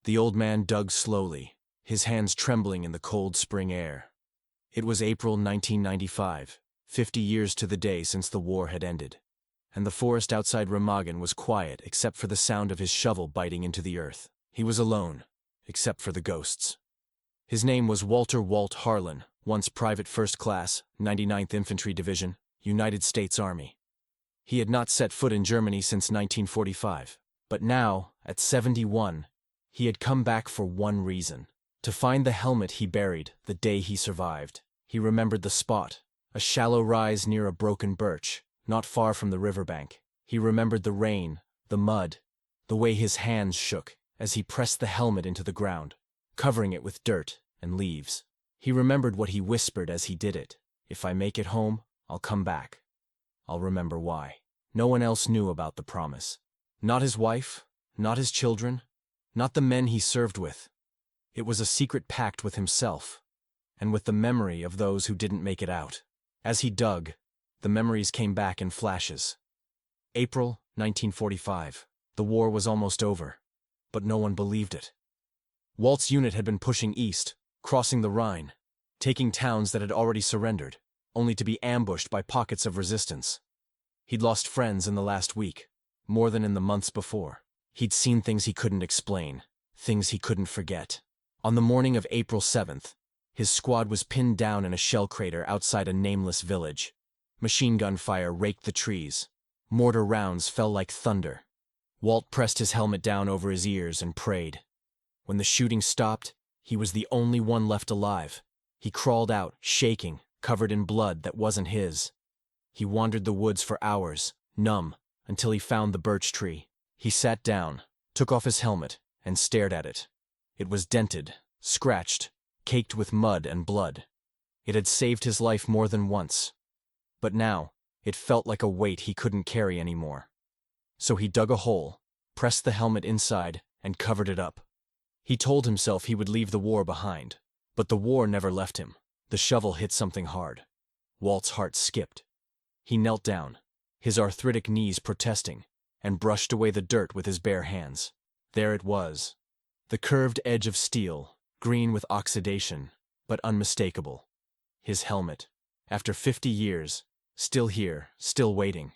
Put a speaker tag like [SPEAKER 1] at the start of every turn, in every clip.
[SPEAKER 1] The old man dug slowly, his hands trembling in the cold spring air. It was April 1995, 50 years to the day since the war had ended, and the forest outside Remagen was quiet except for the sound of his shovel biting into the earth. He was alone, except for the ghosts. His name was Walter Walt Harlan, once Private First Class, 99th Infantry Division, United States Army. He had not set foot in Germany since 1945, but now, at 71, he had come back for one reason: to find the helmet he buried the day he survived. He remembered the spot, a shallow rise near a broken birch, not far from the riverbank. He remembered the rain, the mud, the way his hands shook as he pressed the helmet into the ground, covering it with dirt and leaves. He remembered what he whispered as he did it: "If I make it home, I'll come back. I'll remember why." No one else knew about the promise. Not his wife, not his children, not the men he served with. It was a secret pact with himself, and with the memory of those who didn't make it out. As he dug, the memories came back in flashes. April 1945. The war was almost over, but no one believed it. Walt's unit had been pushing east, crossing the Rhine, taking towns that had already surrendered, only to be ambushed by pockets of resistance. He'd lost friends in the last week, more than in the months before. He'd seen things he couldn't explain, things he couldn't forget. On the morning of April 7th, his squad was pinned down in a shell crater outside a nameless village. Machine gun fire raked the trees. Mortar rounds fell like thunder. Walt pressed his helmet down over his ears and prayed. When the shooting stopped, he was the only one left alive. He crawled out, shaking, covered in blood that wasn't his. He wandered the woods for hours, numb, until he found the birch tree. He sat down, took off his helmet, and stared at it. It was dented, scratched, caked with mud and blood. It had saved his life more than once. But now, it felt like a weight he couldn't carry anymore. So he dug a hole, pressed the helmet inside, and covered it up. He told himself he would leave the war behind, but the war never left him. The shovel hit something hard. Walt's heart skipped. He knelt down, his arthritic knees protesting, and brushed away the dirt with his bare hands. There it was. The curved edge of steel, green with oxidation, but unmistakable. His helmet. After 50 years, still here, still waiting.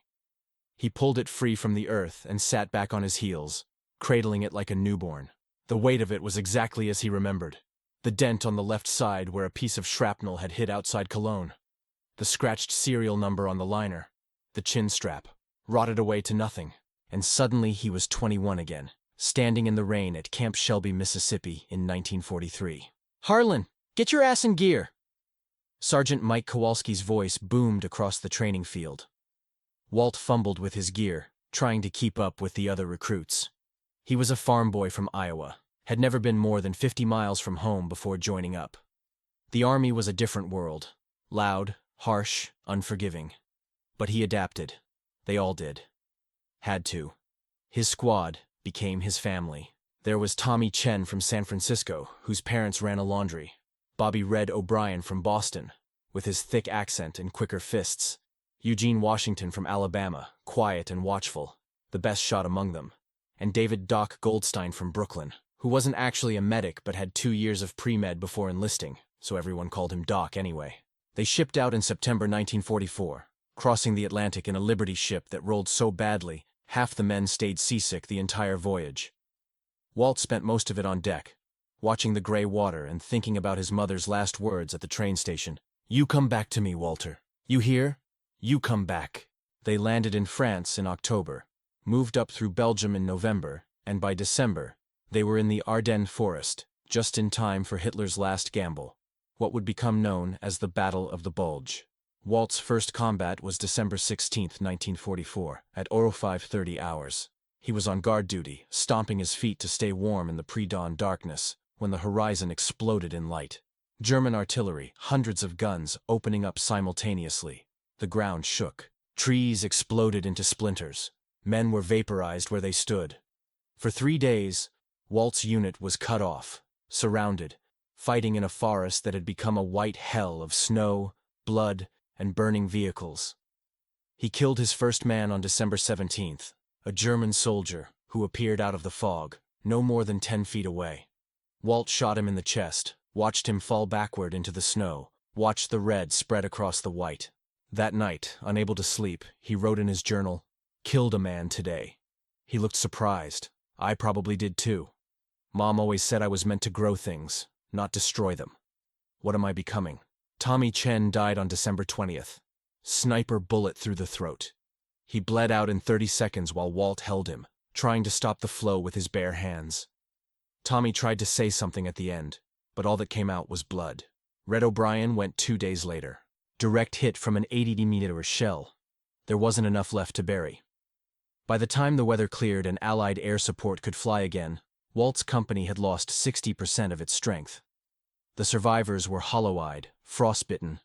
[SPEAKER 1] He pulled it free from the earth and sat back on his heels, cradling it like a newborn. The weight of it was exactly as he remembered. The dent on the left side where a piece of shrapnel had hit outside Cologne. The scratched serial number on the liner. The chin strap, rotted away to nothing. And suddenly he was 21 again, standing in the rain at Camp Shelby, Mississippi in 1943. "Harlan, get your ass in gear!" Sergeant Mike Kowalski's voice boomed across the training field. Walt fumbled with his gear, trying to keep up with the other recruits. He was a farm boy from Iowa, had never been more than 50 miles from home before joining up. The Army was a different world, loud, harsh, unforgiving. But he adapted. They all did. Had to. His squad became his family. There was Tommy Chen from San Francisco, whose parents ran a laundry. Bobby Red O'Brien from Boston, with his thick accent and quicker fists. Eugene Washington from Alabama, quiet and watchful, the best shot among them. And David Doc Goldstein from Brooklyn, who wasn't actually a medic but had 2 years of pre-med before enlisting, so everyone called him Doc anyway. They shipped out in September 1944, crossing the Atlantic in a Liberty ship that rolled so badly, half the men stayed seasick the entire voyage. Walt spent most of it on deck, watching the gray water and thinking about his mother's last words at the train station. "You come back to me, Walter. You hear? You come back." They landed in France in October, moved up through Belgium in November, and by December, they were in the Ardennes forest, just in time for Hitler's last gamble, what would become known as the Battle of the Bulge. Walt's first combat was December 16, 1944, at 0530 hours. He was on guard duty, stomping his feet to stay warm in the pre-dawn darkness, when the horizon exploded in light. German artillery, hundreds of guns, opening up simultaneously. The ground shook. Trees exploded into splinters. Men were vaporized where they stood. For 3 days, Walt's unit was cut off, surrounded, fighting in a forest that had become a white hell of snow, blood, and burning vehicles. He killed his first man on December 17th, a German soldier who appeared out of the fog, no more than 10 feet away. Walt shot him in the chest, watched him fall backward into the snow, watched the red spread across the white. That night, unable to sleep, he wrote in his journal, "Killed a man today." He looked surprised. I probably did too. Mom always said I was meant to grow things, not destroy them. What am I becoming? Tommy Chen died on December 20th. Sniper bullet through the throat. He bled out in 30 seconds while Walt held him, trying to stop the flow with his bare hands. Tommy tried to say something at the end, but all that came out was blood. Red O'Brien went 2 days later. Direct hit from an 80mm shell. There wasn't enough left to bury. By the time the weather cleared and Allied air support could fly again, Walt's company had lost 60% of its strength. The survivors were hollow-eyed, frostbitten,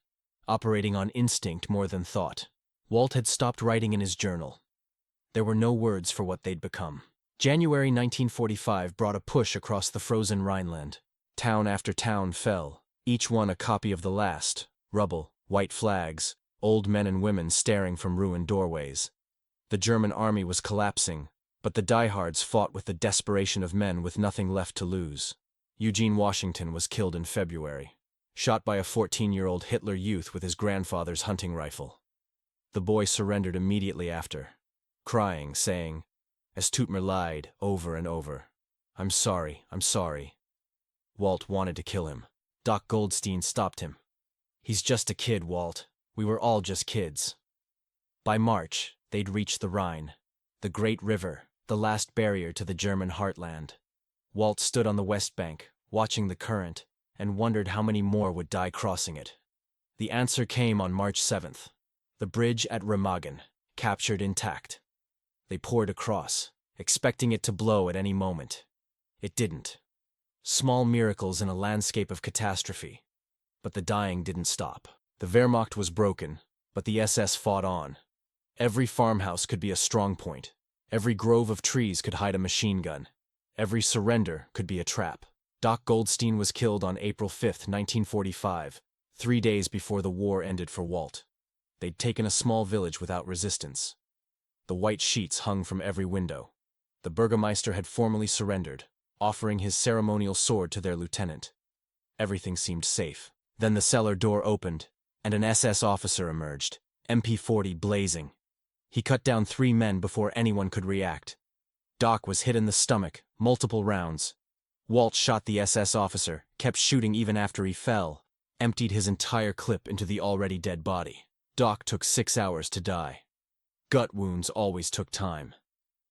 [SPEAKER 1] operating on instinct more than thought. Walt had stopped writing in his journal. There were no words for what they'd become. January 1945 brought a push across the frozen Rhineland. Town after town fell, each one a copy of the last: rubble, white flags, old men and women staring from ruined doorways. The German army was collapsing, but the diehards fought with the desperation of men with nothing left to lose. Eugene Washington was killed in February, shot by a 14-year-old Hitler youth with his grandfather's hunting rifle. The boy surrendered immediately after, crying, saying, "Es tut mir leid," over and over. I'm sorry. Walt wanted to kill him. Doc Goldstein stopped him. "He's just a kid, Walt. We were all just kids." By March, they'd reached the Rhine, the great river, the last barrier to the German heartland. Walt stood on the west bank, watching the current, and wondered how many more would die crossing it. The answer came on March 7th. The bridge at Remagen, captured intact. They poured across, expecting it to blow at any moment. It didn't. Small miracles in a landscape of catastrophe. But the dying didn't stop. The Wehrmacht was broken, but the SS fought on. Every farmhouse could be a strong point. Every grove of trees could hide a machine gun. Every surrender could be a trap. Doc Goldstein was killed on April 5, 1945, 3 days before the war ended for Walt. They'd taken a small village without resistance. The white sheets hung from every window. The Burgermeister had formally surrendered, offering his ceremonial sword to their lieutenant. Everything seemed safe. Then the cellar door opened, and an SS officer emerged, MP40 blazing. He cut down 3 men before anyone could react. Doc was hit in the stomach, multiple rounds. Walt shot the SS officer, kept shooting even after he fell, emptied his entire clip into the already dead body. Doc took 6 hours to die. Gut wounds always took time.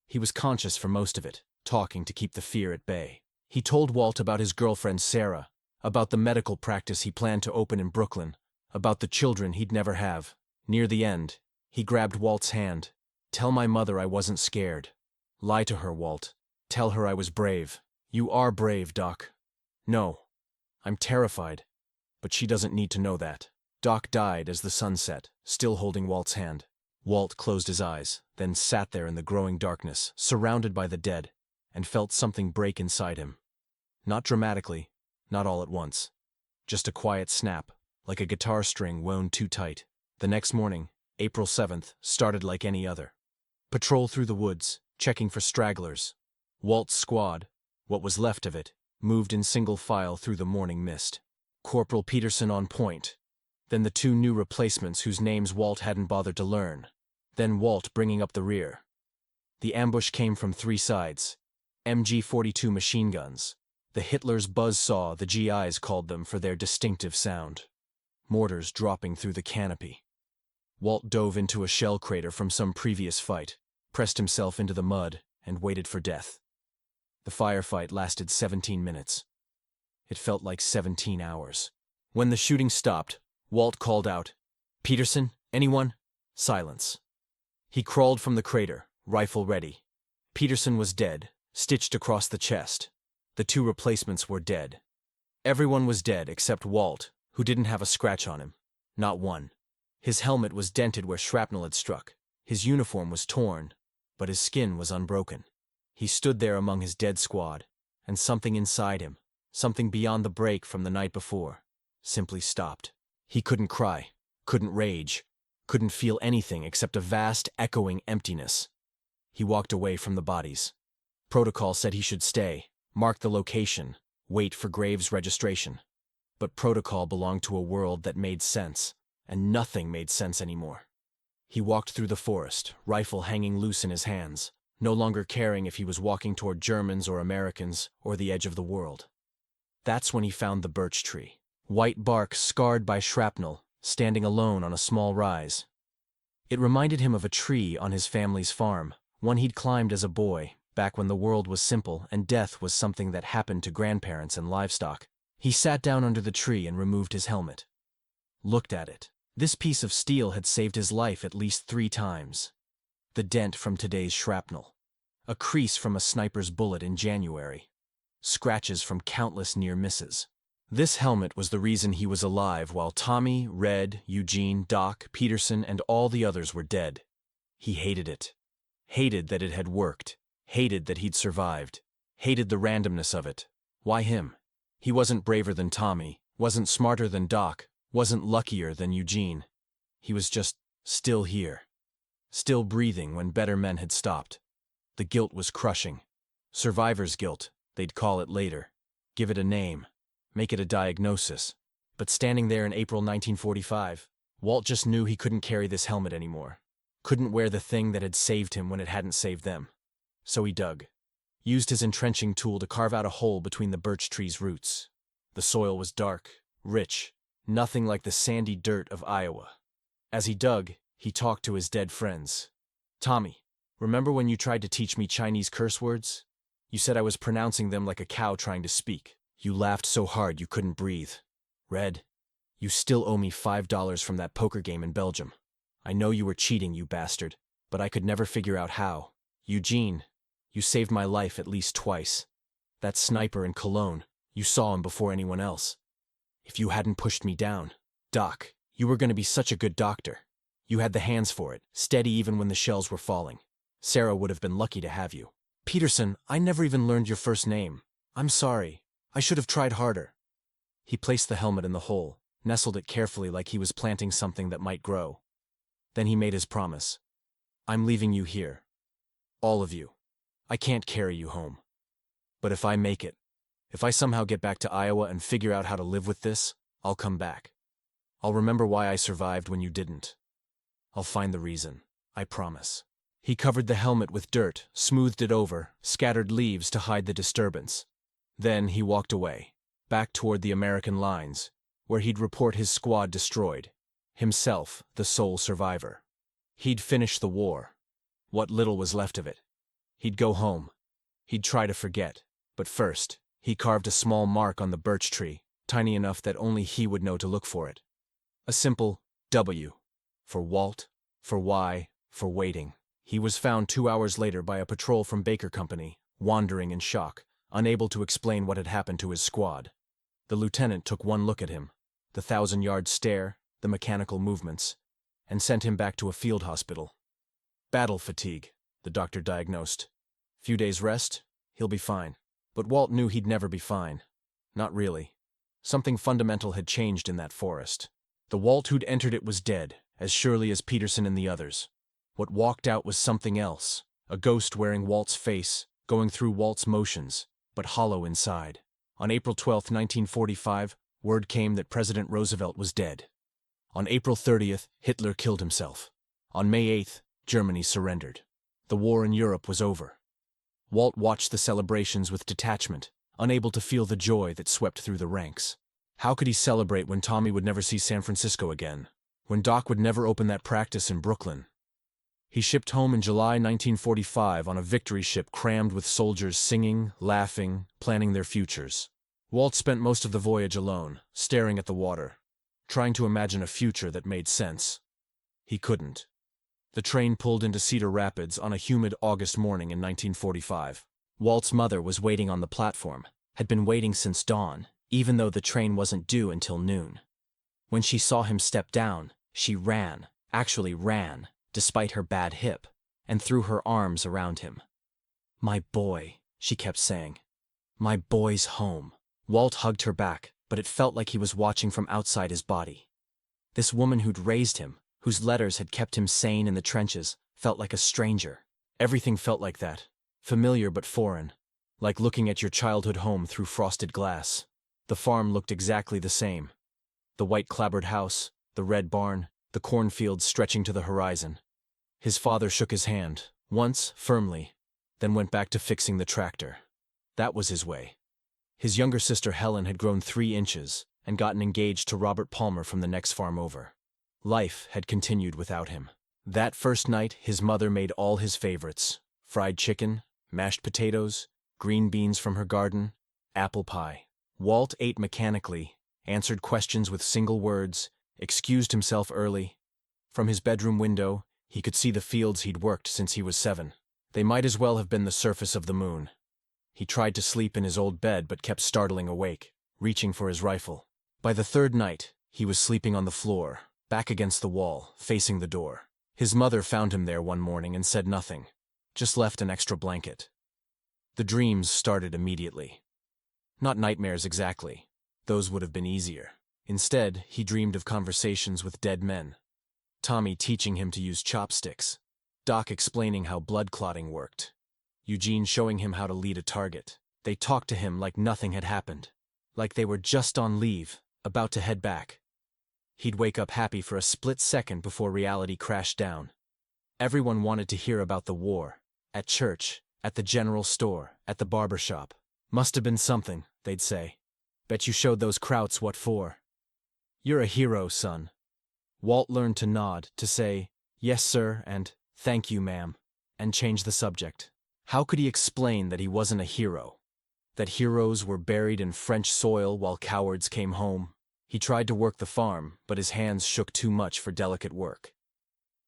[SPEAKER 1] He was conscious for most of it, talking to keep the fear at bay. He told Walt about his girlfriend Sarah, about the medical practice he planned to open in Brooklyn, about the children he'd never have. Near the end, he grabbed Walt's hand. "Tell my mother I wasn't scared. Lie to her, Walt. Tell her I was brave." "You are brave, Doc." "No. I'm terrified. But she doesn't need to know that." Doc died as the sun set, still holding Walt's hand. Walt closed his eyes, then sat there in the growing darkness, surrounded by the dead, and felt something break inside him. Not dramatically, not all at once. Just a quiet snap, like a guitar string wound too tight. The next morning, April 7th, started like any other. Patrol through the woods, checking for stragglers. Walt's squad, what was left of it, moved in single file through the morning mist. Corporal Peterson on point. Then the 2 new replacements whose names Walt hadn't bothered to learn. Then Walt bringing up the rear. The ambush came from 3 sides. MG-42 machine guns. The Hitler's buzzsaw, the GIs called them for their distinctive sound. Mortars dropping through the canopy. Walt dove into a shell crater from some previous fight, pressed himself into the mud, and waited for death. The firefight lasted 17 minutes. It felt like 17 hours. When the shooting stopped, Walt called out, "Peterson, anyone?" Silence. He crawled from the crater, rifle ready. Peterson was dead, stitched across the chest. The 2 replacements were dead. Everyone was dead except Walt, who didn't have a scratch on him. Not one. His helmet was dented where shrapnel had struck. His uniform was torn, but his skin was unbroken. He stood there among his dead squad, and something inside him, something beyond the break from the night before, simply stopped. He couldn't cry, couldn't rage, couldn't feel anything except a vast, echoing emptiness. He walked away from the bodies. Protocol said he should stay, mark the location, wait for Graves' registration. But protocol belonged to a world that made sense, and nothing made sense anymore. He walked through the forest, rifle hanging loose in his hands, no longer caring if he was walking toward Germans or Americans or the edge of the world. That's when he found the birch tree. White bark scarred by shrapnel, standing alone on a small rise. It reminded him of a tree on his family's farm, one he'd climbed as a boy, back when the world was simple and death was something that happened to grandparents and livestock. He sat down under the tree and removed his helmet. Looked at it. This piece of steel had saved his life at least 3 times. The dent from today's shrapnel. A crease from a sniper's bullet in January. Scratches from countless near misses. This helmet was the reason he was alive while Tommy, Red, Eugene, Doc, Peterson, and all the others were dead. He hated it. Hated that it had worked. Hated that he'd survived. Hated the randomness of it. Why him? He wasn't braver than Tommy, wasn't smarter than Doc, wasn't luckier than Eugene. He was just still here. Still breathing when better men had stopped. The guilt was crushing. Survivor's guilt, they'd call it later. Give it a name. Make it a diagnosis. But standing there in April 1945, Walt just knew he couldn't carry this helmet anymore. Couldn't wear the thing that had saved him when it hadn't saved them. So he dug. Used his entrenching tool to carve out a hole between the birch tree's roots. The soil was dark, rich, nothing like the sandy dirt of Iowa. As he dug, he talked to his dead friends. Tommy, remember when you tried to teach me Chinese curse words? You said I was pronouncing them like a cow trying to speak. You laughed so hard you couldn't breathe. Red, you still owe me $5 from that poker game in Belgium. I know you were cheating, you bastard, but I could never figure out how. Eugene, you saved my life at least twice. That sniper in Cologne, you saw him before anyone else. If you hadn't pushed me down. Doc, you were going to be such a good doctor. You had the hands for it, steady even when the shells were falling. Sarah would have been lucky to have you. Peterson, I never even learned your first name. I'm sorry. I should have tried harder. He placed the helmet in the hole, nestled it carefully like he was planting something that might grow. Then he made his promise. I'm leaving you here. All of you. I can't carry you home. But if I make it, if I somehow get back to Iowa and figure out how to live with this, I'll come back. I'll remember why I survived when you didn't. I'll find the reason. I promise. He covered the helmet with dirt, smoothed it over, scattered leaves to hide the disturbance. Then he walked away, back toward the American lines, where he'd report his squad destroyed, himself the sole survivor. He'd finish the war, what little was left of it. He'd go home. He'd try to forget, but first, he carved a small mark on the birch tree, tiny enough that only he would know to look for it. A simple W, for Walt, for Y, for waiting. He was found 2 hours later by a patrol from Baker Company, wandering in shock, unable to explain what had happened to his squad. The lieutenant took one look at him, the 1,000-yard stare, the mechanical movements, and sent him back to a field hospital. Battle fatigue, the doctor diagnosed. Few days rest, he'll be fine. But Walt knew he'd never be fine. Not really. Something fundamental had changed in that forest. The Walt who'd entered it was dead, as surely as Peterson and the others. What walked out was something else, a ghost wearing Walt's face, going through Walt's motions, but hollow inside. On April 12, 1945, word came that President Roosevelt was dead. On April 30th, Hitler killed himself. On May 8th, Germany surrendered. The war in Europe was over. Walt watched the celebrations with detachment, unable to feel the joy that swept through the ranks. How could he celebrate when Tommy would never see San Francisco again? When Doc would never open that practice in Brooklyn? He shipped home in July 1945 on a victory ship crammed with soldiers singing, laughing, planning their futures. Walt spent most of the voyage alone, staring at the water, trying to imagine a future that made sense. He couldn't. The train pulled into Cedar Rapids on a humid August morning in 1945. Walt's mother was waiting on the platform, had been waiting since dawn, even though the train wasn't due until noon. When she saw him step down, she ran, actually ran, despite her bad hip, and threw her arms around him. "My boy," she kept saying. "My boy's home." Walt hugged her back, but it felt like he was watching from outside his body. This woman who'd raised him, whose letters had kept him sane in the trenches, felt like a stranger. Everything felt like that. Familiar but foreign, like looking at your childhood home through frosted glass. The farm looked exactly the same. The white clapboard house, the red barn, the cornfields stretching to the horizon. His father shook his hand, once, firmly, then went back to fixing the tractor. That was his way. His younger sister Helen had grown 3 inches and gotten engaged to Robert Palmer from the next farm over. Life had continued without him. That first night, his mother made all his favorites: fried chicken, mashed potatoes, green beans from her garden, apple pie. Walt ate mechanically, answered questions with single words, excused himself early. From his bedroom window, he could see the fields he'd worked since he was 7. They might as well have been the surface of the moon. He tried to sleep in his old bed but kept startling awake, reaching for his rifle. By the 3rd night, he was sleeping on the floor, back against the wall, facing the door. His mother found him there one morning and said nothing, just left an extra blanket. The dreams started immediately. Not nightmares exactly. Those would have been easier. Instead, he dreamed of conversations with dead men. Tommy teaching him to use chopsticks. Doc explaining how blood clotting worked. Eugene showing him how to lead a target. They talked to him like nothing had happened. Like they were just on leave, about to head back. He'd wake up happy for a split second before reality crashed down. Everyone wanted to hear about the war. At church, at the general store, at the barber shop. Must have been something, they'd say. Bet you showed those krauts what for. You're a hero, son. Walt learned to nod, to say, yes, sir, and thank you, ma'am, and change the subject. How could he explain that he wasn't a hero? That heroes were buried in French soil while cowards came home? He tried to work the farm, but his hands shook too much for delicate work.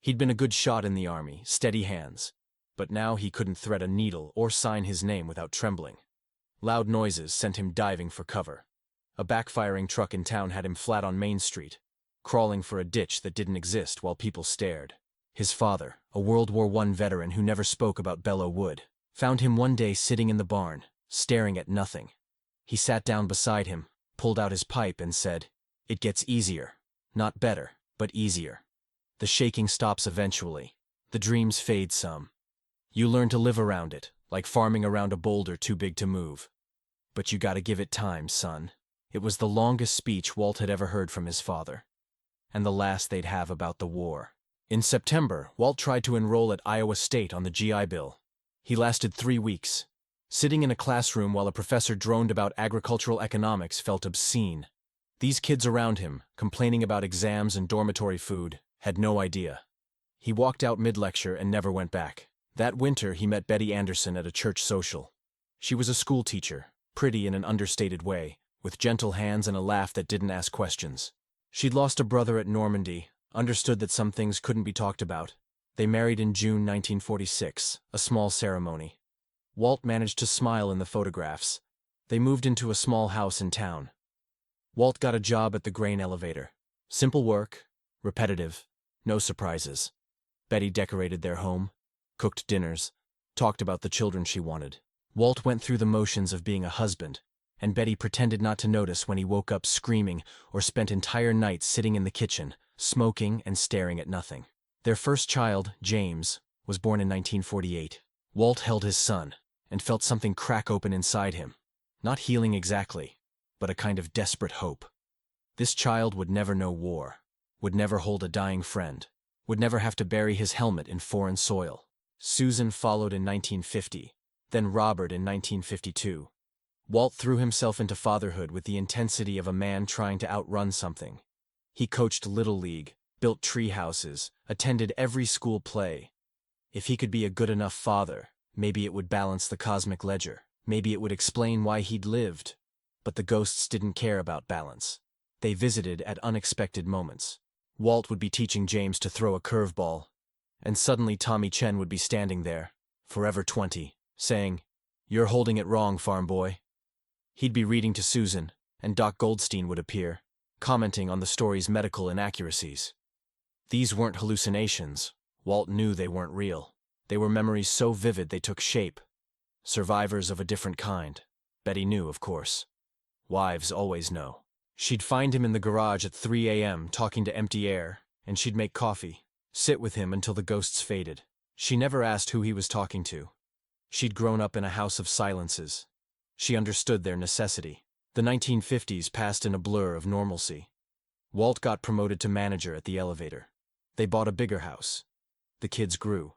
[SPEAKER 1] He'd been a good shot in the army, steady hands, but now he couldn't thread a needle or sign his name without trembling. Loud noises sent him diving for cover. A backfiring truck in town had him flat on Main Street, crawling for a ditch that didn't exist while people stared. His father, a World War I veteran who never spoke about Belleau Wood, found him one day sitting in the barn, staring at nothing. He sat down beside him, pulled out his pipe and said, "It gets easier. Not better, but easier. The shaking stops eventually. The dreams fade some. You learn to live around it, like farming around a boulder too big to move. But you gotta give it time, son." It was the longest speech Walt had ever heard from his father, and the last they'd have about the war. In September, Walt tried to enroll at Iowa State on the GI Bill. He lasted 3 weeks. Sitting in a classroom while a professor droned about agricultural economics felt obscene. These kids around him, complaining about exams and dormitory food, had no idea. He walked out mid-lecture and never went back. That winter, he met Betty Anderson at a church social. She was a school teacher, pretty in an understated way, with gentle hands and a laugh that didn't ask questions. She'd lost a brother at Normandy, understood that some things couldn't be talked about. They married in June 1946, a small ceremony. Walt managed to smile in the photographs. They moved into a small house in town. Walt got a job at the grain elevator. Simple work, repetitive, no surprises. Betty decorated their home, cooked dinners, talked about the children she wanted. Walt went through the motions of being a husband, and Betty pretended not to notice when he woke up screaming or spent entire nights sitting in the kitchen, smoking and staring at nothing. Their first child, James, was born in 1948. Walt held his son and felt something crack open inside him. Not healing exactly, but a kind of desperate hope. This child would never know war, would never hold a dying friend, would never have to bury his helmet in foreign soil. Susan followed in 1950, then Robert in 1952. Walt threw himself into fatherhood with the intensity of a man trying to outrun something. He coached Little League, built tree houses, attended every school play. If he could be a good enough father, maybe it would balance the cosmic ledger. Maybe it would explain why he'd lived. But the ghosts didn't care about balance. They visited at unexpected moments. Walt would be teaching James to throw a curveball, and suddenly Tommy Chen would be standing there, forever 20, saying, "You're holding it wrong, farm boy." He'd be reading to Susan, and Doc Goldstein would appear, commenting on the story's medical inaccuracies. These weren't hallucinations. Walt knew they weren't real. They were memories so vivid they took shape. Survivors of a different kind. Betty knew, of course. Wives always know. She'd find him in the garage at 3 a.m. talking to empty air, and she'd make coffee, sit with him until the ghosts faded. She never asked who he was talking to. She'd grown up in a house of silences. She understood their necessity. The 1950s passed in a blur of normalcy. Walt got promoted to manager at the elevator. They bought a bigger house. The kids grew.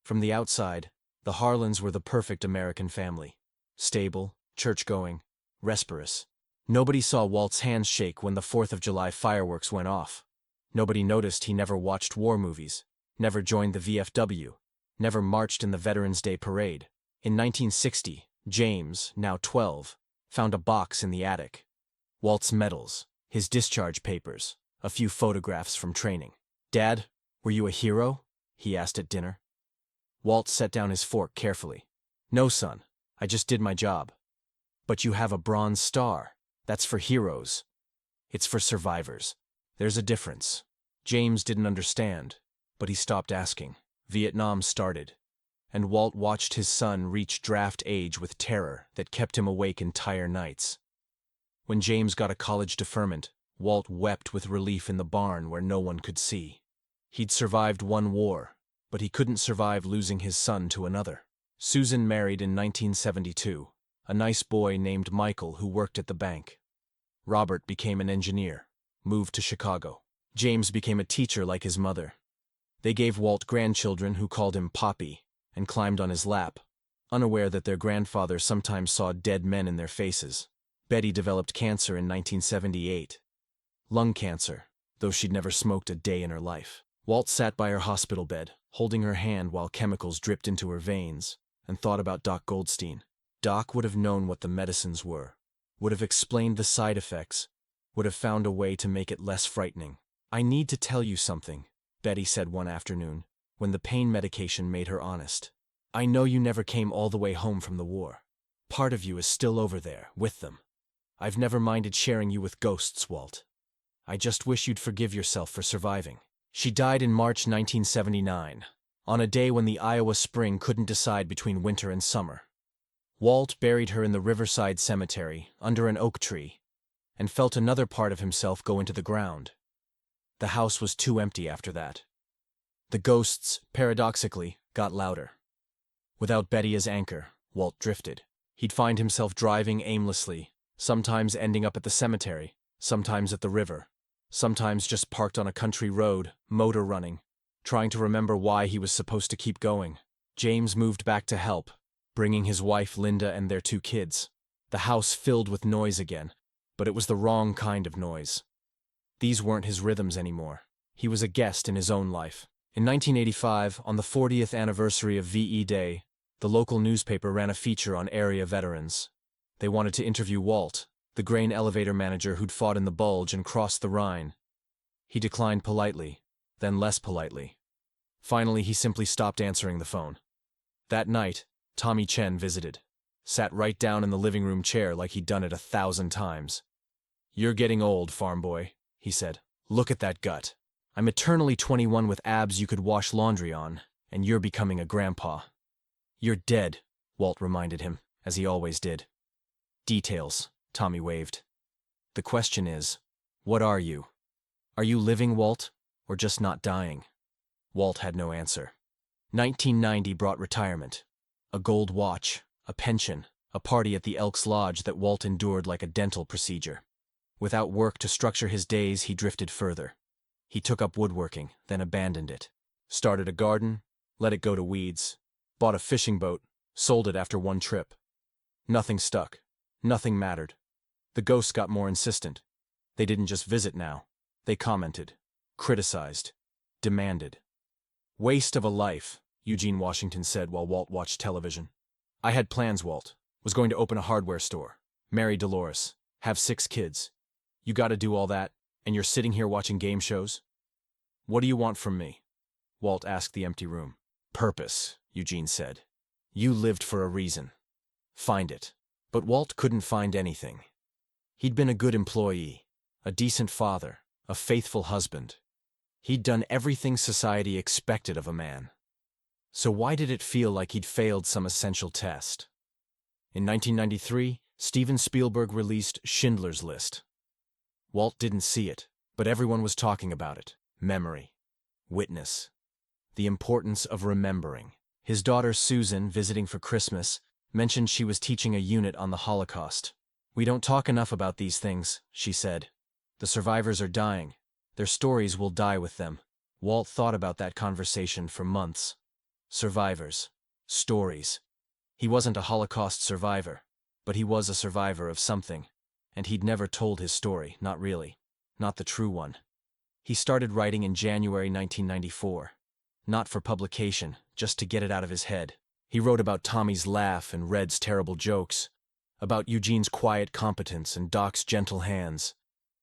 [SPEAKER 1] From the outside, the Harlans were the perfect American family. Stable, church-going, responsive. Nobody saw Walt's hands shake when the 4th of July fireworks went off. Nobody noticed he never watched war movies, never joined the VFW, never marched in the Veterans Day Parade. In 1960, James, now 12, found a box in the attic. Walt's medals, his discharge papers, a few photographs from training. "Dad, were you a hero?" he asked at dinner. Walt set down his fork carefully. "No, son, I just did my job." "But you have a Bronze Star. That's for heroes. It's for survivors. There's a difference." James didn't understand, but he stopped asking. Vietnam started, and Walt watched his son reach draft age with terror that kept him awake entire nights. When James got a college deferment, Walt wept with relief in the barn where no one could see. He'd survived one war, but he couldn't survive losing his son to another. Susan married in 1972, a nice boy named Michael who worked at the bank. Robert became an engineer, moved to Chicago. James became a teacher like his mother. They gave Walt grandchildren who called him Poppy and climbed on his lap, unaware that their grandfather sometimes saw dead men in their faces. Betty developed cancer in 1978. Lung cancer, though she'd never smoked a day in her life. Walt sat by her hospital bed, holding her hand while chemicals dripped into her veins, and thought about Doc Goldstein. Doc would have known what the medicines were, would have explained the side effects, would have found a way to make it less frightening. "I need to tell you something," Betty said one afternoon, when the pain medication made her honest. "I know you never came all the way home from the war. Part of you is still over there, with them. I've never minded sharing you with ghosts, Walt. I just wish you'd forgive yourself for surviving." She died in March 1979, on a day when the Iowa spring couldn't decide between winter and summer. Walt buried her in the Riverside Cemetery, under an oak tree, and felt another part of himself go into the ground. The house was too empty after that. The ghosts, paradoxically, got louder. Without Betty as anchor, Walt drifted. He'd find himself driving aimlessly, sometimes ending up at the cemetery, sometimes at the river, sometimes just parked on a country road, motor running, trying to remember why he was supposed to keep going. James moved back to help, bringing his wife Linda and their 2 kids. The house filled with noise again, but it was the wrong kind of noise. These weren't his rhythms anymore. He was a guest in his own life. In 1985, on the 40th anniversary of VE Day, the local newspaper ran a feature on area veterans. They wanted to interview Walt, the grain elevator manager who'd fought in the Bulge and crossed the Rhine. He declined politely, then less politely. Finally, he simply stopped answering the phone. That night, Tommy Chen visited. Sat right down in the living room chair like he'd done it 1,000 times. "You're getting old, farm boy," he said. "Look at that gut. I'm eternally 21 with abs you could wash laundry on, and you're becoming a grandpa." "You're dead," Walt reminded him, as he always did. "Details," Tommy waved. "The question is, what are you? Are you living, Walt, or just not dying?" Walt had no answer. 1990 brought retirement. A gold watch, a pension, a party at the Elks Lodge that Walt endured like a dental procedure. Without work to structure his days, he drifted further. He took up woodworking, then abandoned it. Started a garden, let it go to weeds. Bought a fishing boat, sold it after one trip. Nothing stuck. Nothing mattered. The ghosts got more insistent. They didn't just visit now. They commented, criticized, demanded. "Waste of a life," Eugene Washington said while Walt watched television. "I had plans, Walt. Was going to open a hardware store, marry Dolores, have 6 kids. You gotta do all that, and you're sitting here watching game shows? What do you want from me?" Walt asked the empty room. "Purpose," Eugene said. "You lived for a reason. Find it." But Walt couldn't find anything. He'd been a good employee, a decent father, a faithful husband. He'd done everything society expected of a man. So why did it feel like he'd failed some essential test? In 1993, Steven Spielberg released Schindler's List. Walt didn't see it, but everyone was talking about it. Memory. Witness. The importance of remembering. His daughter Susan, visiting for Christmas, mentioned she was teaching a unit on the Holocaust. "We don't talk enough about these things," she said. "The survivors are dying. Their stories will die with them." Walt thought about that conversation for months. Survivors. Stories. He wasn't a Holocaust survivor, but he was a survivor of something. And he'd never told his story, not really. Not the true one. He started writing in January 1994. Not for publication, just to get it out of his head. He wrote about Tommy's laugh and Red's terrible jokes, about Eugene's quiet competence and Doc's gentle hands,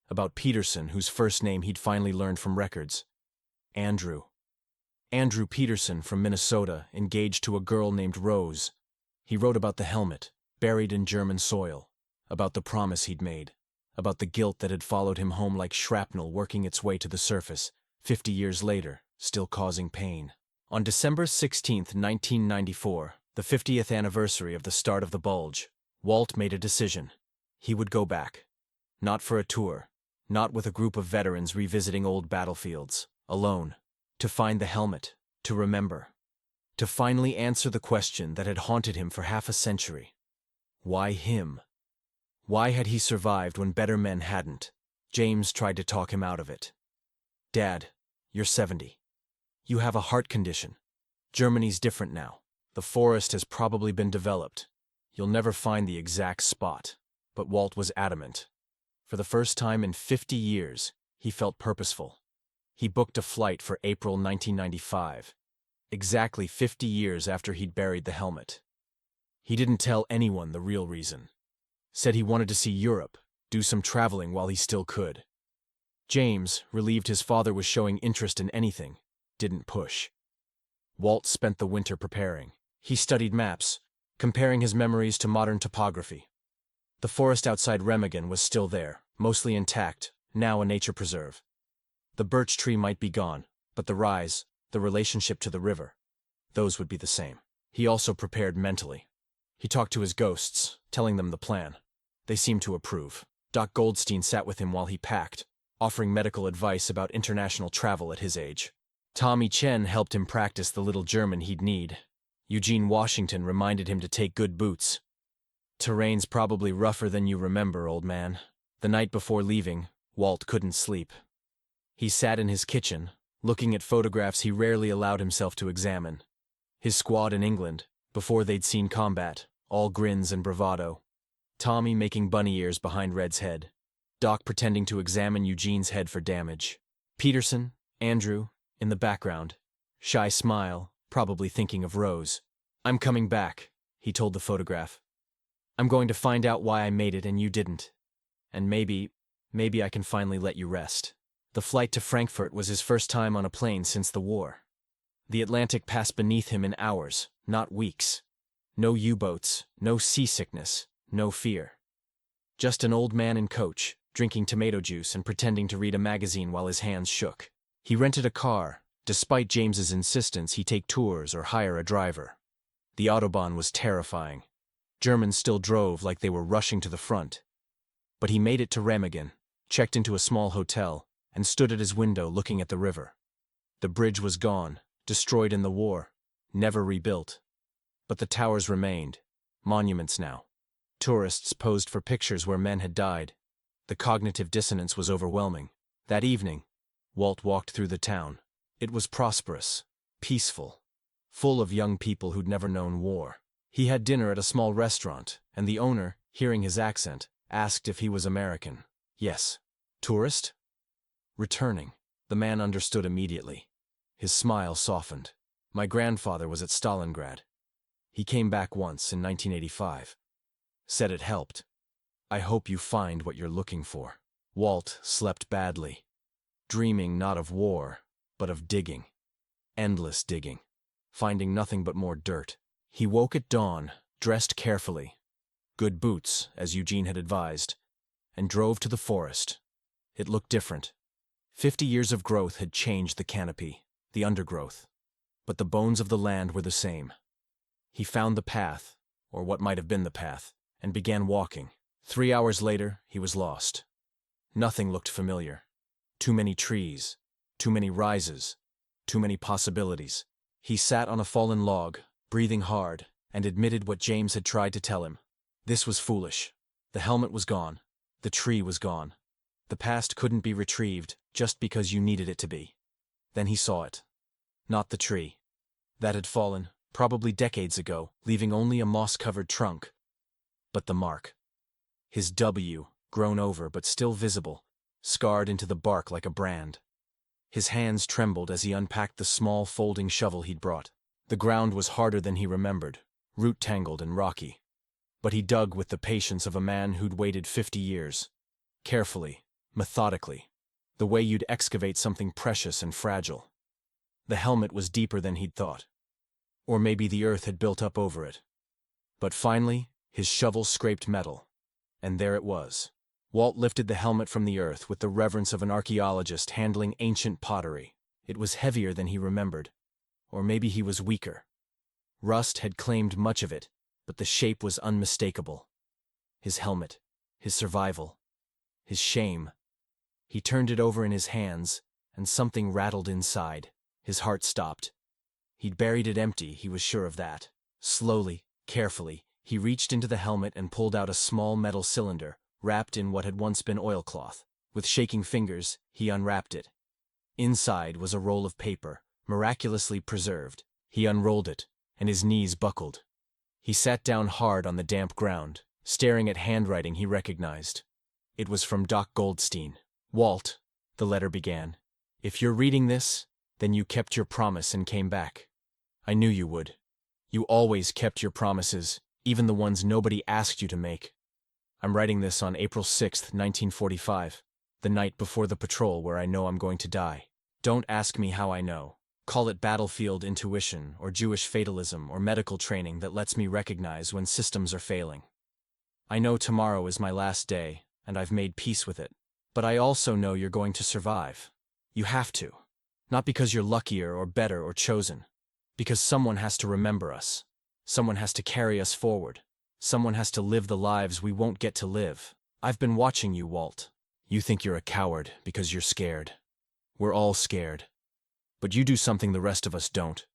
[SPEAKER 1] about Peterson, whose first name he'd finally learned from records. Andrew. Andrew Peterson from Minnesota, engaged to a girl named Rose. He wrote about the helmet, buried in German soil, about the promise he'd made, about the guilt that had followed him home like shrapnel working its way to the surface, 50 years later, still causing pain. On December 16, 1994, the 50th anniversary of the start of the bulge, Walt made a decision. He would go back. Not for a tour, not with a group of veterans revisiting old battlefields, alone. To find the helmet, to remember. To finally answer the question that had haunted him for half a century. Why him? Why had he survived when better men hadn't? James tried to talk him out of it. "Dad, you're 70. You have a heart condition. Germany's different now. The forest has probably been developed. You'll never find the exact spot." But Walt was adamant. For the first time in 50 years, he felt purposeful. He booked a flight for April 1995, exactly 50 years after he'd buried the helmet. He didn't tell anyone the real reason. Said he wanted to see Europe, do some traveling while he still could. James, relieved his father was showing interest in anything, didn't push. Walt spent the winter preparing. He studied maps, comparing his memories to modern topography. The forest outside Remagen was still there, mostly intact, now a nature preserve. The birch tree might be gone, but the rise, the relationship to the river, those would be the same. He also prepared mentally. He talked to his ghosts, telling them the plan. They seemed to approve. Doc Goldstein sat with him while he packed, offering medical advice about international travel at his age. Tommy Chen helped him practice the little German he'd need. Eugene Washington reminded him to take good boots. "Terrain's probably rougher than you remember, old man." The night before leaving, Walt couldn't sleep. He sat in his kitchen, looking at photographs he rarely allowed himself to examine. His squad in England, before they'd seen combat, all grins and bravado. Tommy making bunny ears behind Red's head. Doc pretending to examine Eugene's head for damage. Peterson, Andrew, in the background. Shy smile, probably thinking of Rose. "I'm coming back," he told the photograph. "I'm going to find out why I made it and you didn't. And maybe I can finally let you rest." The flight to Frankfurt was his first time on a plane since the war. The Atlantic passed beneath him in hours, not weeks. No U-boats, no seasickness, no fear. Just an old man in coach, drinking tomato juice and pretending to read a magazine while his hands shook. He rented a car. Despite James's insistence he take tours or hire a driver. The Autobahn was terrifying. Germans still drove like they were rushing to the front. But he made it to Remagen, checked into a small hotel, and stood at his window looking at the river. The bridge was gone, destroyed in the war, never rebuilt. But the towers remained, monuments now. Tourists posed for pictures where men had died. The cognitive dissonance was overwhelming. That evening, Walt walked through the town. It was prosperous, peaceful, full of young people who'd never known war. He had dinner at a small restaurant, and the owner, hearing his accent, asked if he was American. Yes. Tourist? Returning. The man understood immediately. His smile softened. "My grandfather was at Stalingrad. He came back once in 1985. Said it helped. I hope you find what you're looking for." Walt slept badly. Dreaming not of war, but of digging. Endless digging. Finding nothing but more dirt. He woke at dawn, dressed carefully. Good boots, as Eugene had advised, and drove to the forest. It looked different. 50 years of growth had changed the canopy, the undergrowth. But the bones of the land were the same. He found the path, or what might have been the path, and began walking. 3 hours later, he was lost. Nothing looked familiar. Too many trees, too many rises, too many possibilities. He sat on a fallen log, breathing hard, and admitted what James had tried to tell him. This was foolish. The helmet was gone. The tree was gone. The past couldn't be retrieved just because you needed it to be. Then he saw it. Not the tree. That had fallen, probably decades ago, leaving only a moss-covered trunk. But the mark. His W, grown over but still visible, scarred into the bark like a brand. His hands trembled as he unpacked the small folding shovel he'd brought. The ground was harder than he remembered, root-tangled and rocky. But he dug with the patience of a man who'd waited 50 years. Carefully, methodically, the way you'd excavate something precious and fragile. The helmet was deeper than he'd thought. Or maybe the earth had built up over it. But finally, his shovel scraped metal. And there it was. Walt lifted the helmet from the earth with the reverence of an archaeologist handling ancient pottery. It was heavier than he remembered. Or maybe he was weaker. Rust had claimed much of it, but the shape was unmistakable. His helmet, his survival, his shame. He turned it over in his hands, and something rattled inside. His heart stopped. He'd buried it empty, he was sure of that. Slowly, carefully, he reached into the helmet and pulled out a small metal cylinder, wrapped in what had once been oilcloth. With shaking fingers, he unwrapped it. Inside was a roll of paper, miraculously preserved. He unrolled it, and his knees buckled. He sat down hard on the damp ground, staring at handwriting he recognized. It was from Doc Goldstein. "Walt," the letter began, "if you're reading this, then you kept your promise and came back. I knew you would. You always kept your promises, even the ones nobody asked you to make. I'm writing this on April 6th, 1945, the night before the patrol where I know I'm going to die. Don't ask me how I know. Call it battlefield intuition or Jewish fatalism or medical training that lets me recognize when systems are failing. I know tomorrow is my last day, and I've made peace with it. But I also know you're going to survive. You have to. Not because you're luckier or better or chosen. Because someone has to remember us. Someone has to carry us forward. Someone has to live the lives we won't get to live. I've been watching you, Walt. You think you're a coward because you're scared. We're all scared. But you do something the rest of us don't.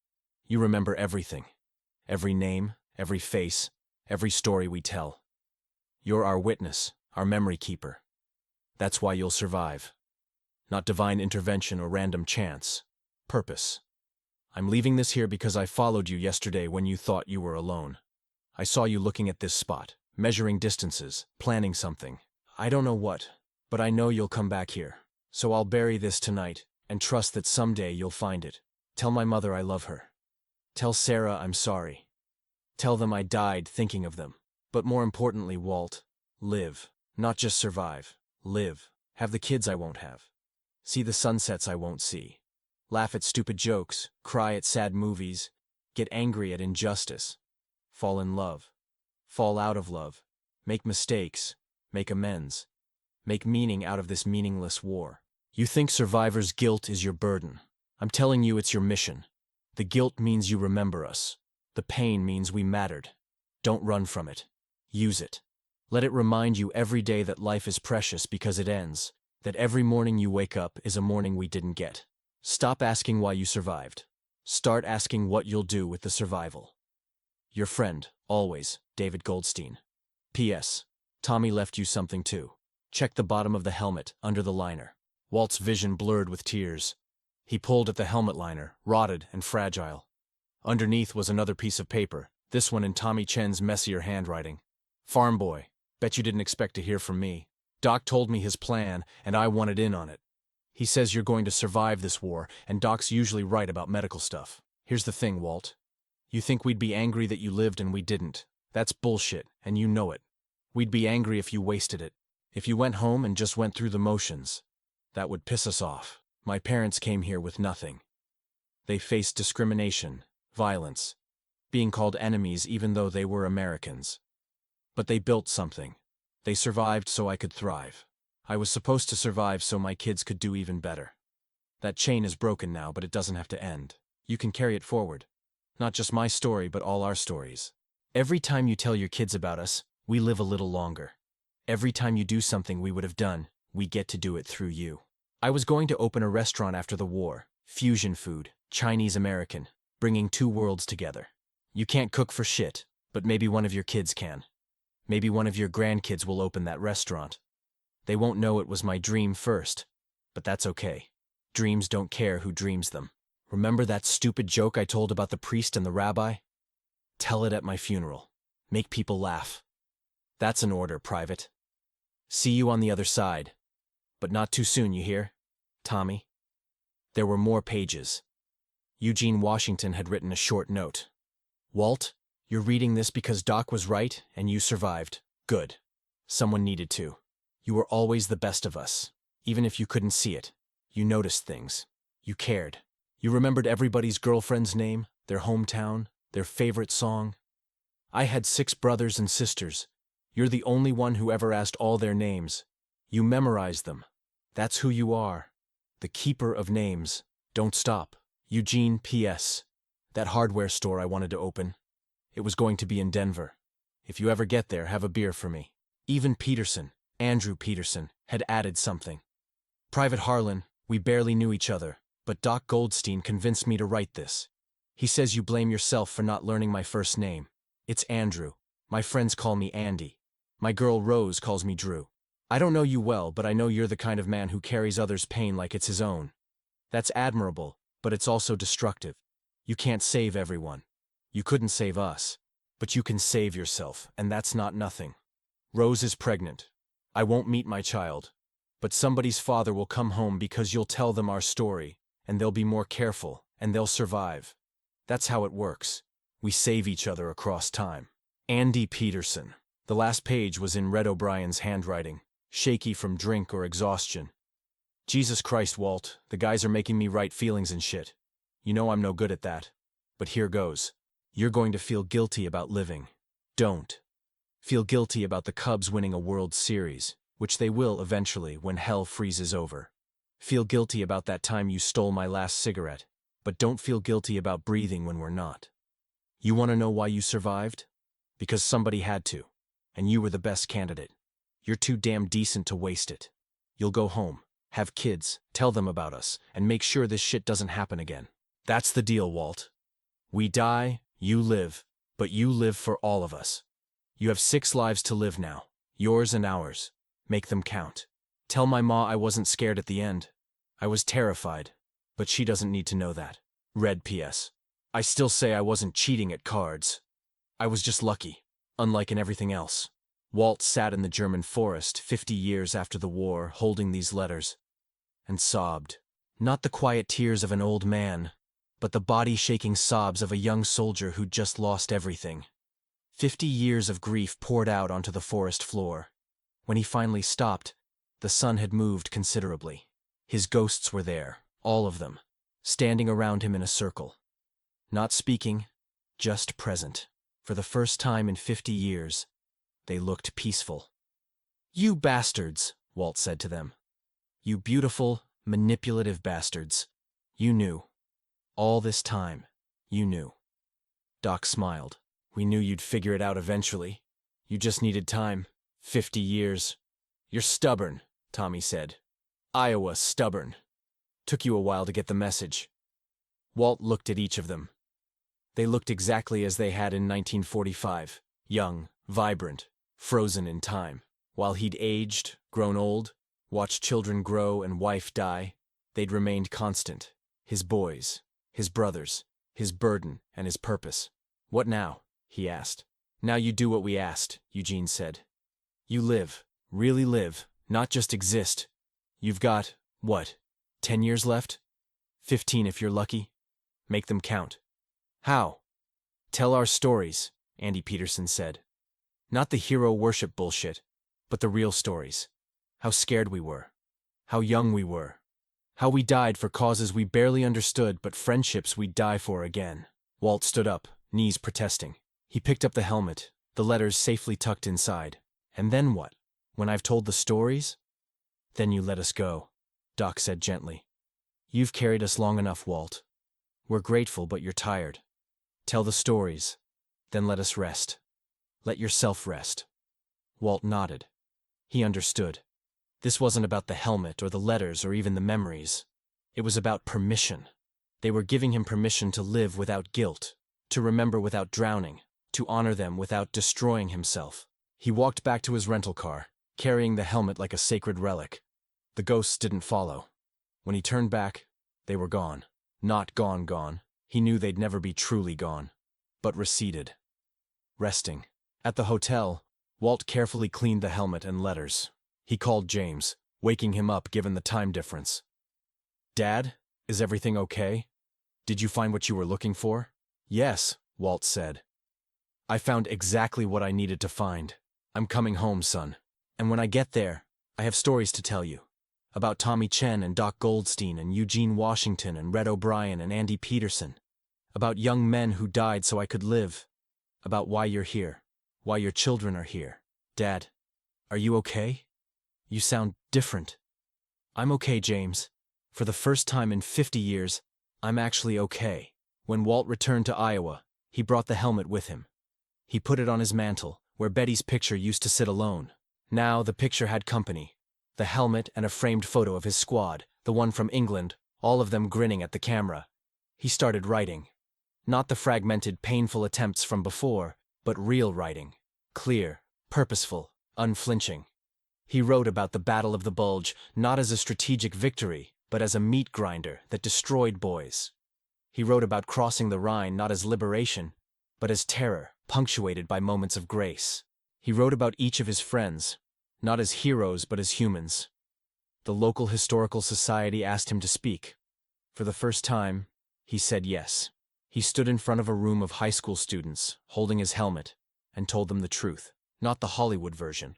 [SPEAKER 1] You remember everything. Every name, every face, every story we tell. You're our witness, our memory keeper. That's why you'll survive. Not divine intervention or random chance. Purpose. I'm leaving this here because I followed you yesterday when you thought you were alone. I saw you looking at this spot, measuring distances, planning something. I don't know what, but I know you'll come back here. So I'll bury this tonight, and trust that someday you'll find it. Tell my mother I love her. Tell Sarah I'm sorry. Tell them I died thinking of them. But more importantly, Walt, live. Not just survive. Live. Have the kids I won't have. See the sunsets I won't see. Laugh at stupid jokes, cry at sad movies, get angry at injustice. Fall in love. Fall out of love. Make mistakes. Make amends. Make meaning out of this meaningless war. You think survivor's guilt is your burden. I'm telling you it's your mission. The guilt means you remember us. The pain means we mattered. Don't run from it. Use it. Let it remind you every day that life is precious because it ends, that every morning you wake up is a morning we didn't get. Stop asking why you survived. Start asking what you'll do with the survival. Your friend, always, David Goldstein. P.S. Tommy left you something too. Check the bottom of the helmet, under the liner. Walt's vision blurred with tears. He pulled at the helmet liner, rotted and fragile. Underneath was another piece of paper, this one in Tommy Chen's messier handwriting. Farm boy, bet you didn't expect to hear from me. Doc told me his plan, and I wanted in on it. He says you're going to survive this war, and Doc's usually right about medical stuff. Here's the thing, Walt. You think we'd be angry that you lived and we didn't. That's bullshit, and you know it. We'd be angry if you wasted it. If you went home and just went through the motions. That would piss us off. My parents came here with nothing. They faced discrimination, violence, being called enemies even though they were Americans. But they built something. They survived so I could thrive. I was supposed to survive so my kids could do even better. That chain is broken now, but it doesn't have to end. You can carry it forward. Not just my story, but all our stories. Every time you tell your kids about us, we live a little longer. Every time you do something we would have done, we get to do it through you. I was going to open a restaurant after the war, fusion food, Chinese-American, bringing two worlds together. You can't cook for shit, but maybe one of your kids can. Maybe one of your grandkids will open that restaurant. They won't know it was my dream first, but that's okay. Dreams don't care who dreams them. Remember that stupid joke I told about the priest and the rabbi? Tell it at my funeral. Make people laugh. That's an order, Private. See you on the other side. But not too soon, you hear? Tommy. There were more pages. Eugene Washington had written a short note. Walt, you're reading this because Doc was right and you survived. Good. Someone needed to. You were always the best of us. Even if you couldn't see it, you noticed things. You cared. You remembered everybody's girlfriend's name, their hometown, their favorite song. I had 6 brothers and sisters. You're the only one who ever asked all their names. You memorized them. That's who you are. The keeper of names. Don't stop. Eugene P.S. That hardware store I wanted to open. It was going to be in Denver. If you ever get there, have a beer for me. Even Peterson, Andrew Peterson, had added something. Private Harlan, we barely knew each other, but Doc Goldstein convinced me to write this. He says you blame yourself for not learning my first name. It's Andrew. My friends call me Andy. My girl Rose calls me Drew. I don't know you well, but I know you're the kind of man who carries others' pain like it's his own. That's admirable, but it's also destructive. You can't save everyone. You couldn't save us. But you can save yourself, and that's not nothing. Rose is pregnant. I won't meet my child. But somebody's father will come home because you'll tell them our story, and they'll be more careful, and they'll survive. That's how it works. We save each other across time. Andy Peterson. The last page was in Red O'Brien's handwriting, shaky from drink or exhaustion. Jesus Christ, Walt, the guys are making me write feelings and shit. You know I'm no good at that. But here goes. You're going to feel guilty about living. Don't. Feel guilty about the Cubs winning a World Series, which they will eventually when hell freezes over. Feel guilty about that time you stole my last cigarette, but don't feel guilty about breathing when we're not. You want to know why you survived? Because somebody had to, and you were the best candidate. You're too damn decent to waste it. You'll go home, have kids, tell them about us, and make sure this shit doesn't happen again. That's the deal, Walt. We die, you live, but you live for all of us. You have 6 lives to live now, yours and ours. Make them count. Tell my ma I wasn't scared at the end. I was terrified, but she doesn't need to know that. Red P.S. I still say I wasn't cheating at cards. I was just lucky, unlike in everything else. Walt sat in the German forest 50 years after the war, holding these letters, and sobbed. Not the quiet tears of an old man, but the body-shaking sobs of a young soldier who'd just lost everything. 50 years of grief poured out onto the forest floor. When he finally stopped, the sun had moved considerably. His ghosts were there, all of them, standing around him in a circle. Not speaking, just present. For the first time in 50 years, they looked peaceful. You bastards, Walt said to them. You beautiful, manipulative bastards. You knew. All this time, you knew. Doc smiled. We knew you'd figure it out eventually. You just needed time. 50 years. You're stubborn, Tommy said. Iowa stubborn. Took you a while to get the message. Walt looked at each of them. They looked exactly as they had in 1945. Young, vibrant, frozen in time. While he'd aged, grown old, watched children grow and wife die, they'd remained constant. His boys, his brothers, his burden, and his purpose. What now? He asked. Now you do what we asked, Eugene said. You live, really live, not just exist. You've got, what, 10 years left? 15 if you're lucky. Make them count. How? Tell our stories, Andy Peterson said. Not the hero worship bullshit, but the real stories. How scared we were. How young we were. How we died for causes we barely understood but friendships we'd die for again. Walt stood up, knees protesting. He picked up the helmet, the letters safely tucked inside. And then what? When I've told the stories? Then you let us go, Doc said gently. You've carried us long enough, Walt. We're grateful, but you're tired. Tell the stories, then let us rest. Let yourself rest. Walt nodded. He understood. This wasn't about the helmet or the letters or even the memories. It was about permission. They were giving him permission to live without guilt, to remember without drowning, to honor them without destroying himself. He walked back to his rental car, carrying the helmet like a sacred relic. The ghosts didn't follow. When he turned back, they were gone. Not gone. He knew they'd never be truly gone, but receded. Resting. At the hotel, Walt carefully cleaned the helmet and letters. He called James, waking him up given the time difference. "Dad, is everything okay? Did you find what you were looking for?" "Yes," Walt said. "I found exactly what I needed to find. I'm coming home, son. And when I get there, I have stories to tell you. About Tommy Chen and Doc Goldstein and Eugene Washington and Red O'Brien and Andy Peterson. About young men who died so I could live. About why you're here. Why your children are here. Dad, are you okay? You sound different." "I'm okay, James. For the first time in 50 years, I'm actually okay." When Walt returned to Iowa, he brought the helmet with him. He put it on his mantle, where Betty's picture used to sit alone. Now the picture had company. The helmet and a framed photo of his squad, the one from England, all of them grinning at the camera. He started writing. Not the fragmented, painful attempts from before, but real writing. Clear, purposeful, unflinching. He wrote about the Battle of the Bulge, not as a strategic victory, but as a meat grinder that destroyed boys. He wrote about crossing the Rhine not as liberation, but as terror, punctuated by moments of grace. He wrote about each of his friends, not as heroes but as humans. The local historical society asked him to speak. For the first time, he said yes. He stood in front of a room of high school students, holding his helmet, and told them the truth. Not the Hollywood version,